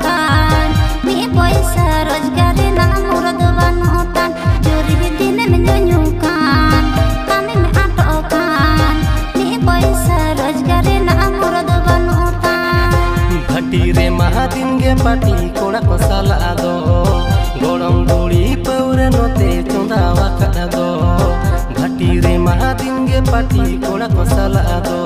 kan mi poisa rozgar na murad banutan juri din menyunyukan kami me atokan mi poisa rozgar na murad banutan भटी रे महादिन गे पाटी कोड़ा को साला दो गोड़म बुड़ी पौरे नोते चुंदावा कड़ा दो भटी रे महादिन गे पाटी कोड़ा को साला दो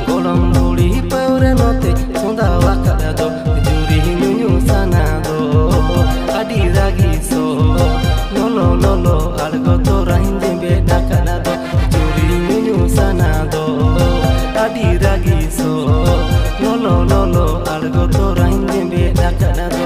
गोड़म बुड़ी पौरे नोते चुंदावा कड़ा दो जुरी नुनु साना दो अडी रागी सो लोलो लोलो अलगो तो राहिंदे बेटा कड़ा दो जुरी नुनु साना दो अडी रागी सो लोलो लोलो algo to rainde beda kada do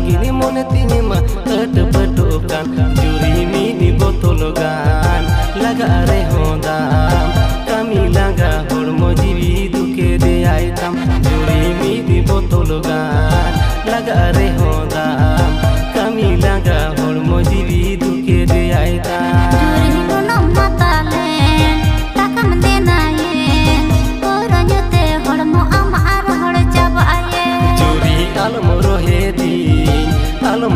Gini mone tini ma ed bedokan juri mini botologan laga are hondam kami laga hormo jiwi duke de aitam juri mini botologan laga are hondam kami laga hormo jiwi duke de aitam juri kono matalen takam denaye koranyote hormo amar hor jabaye juri almo rohedi alum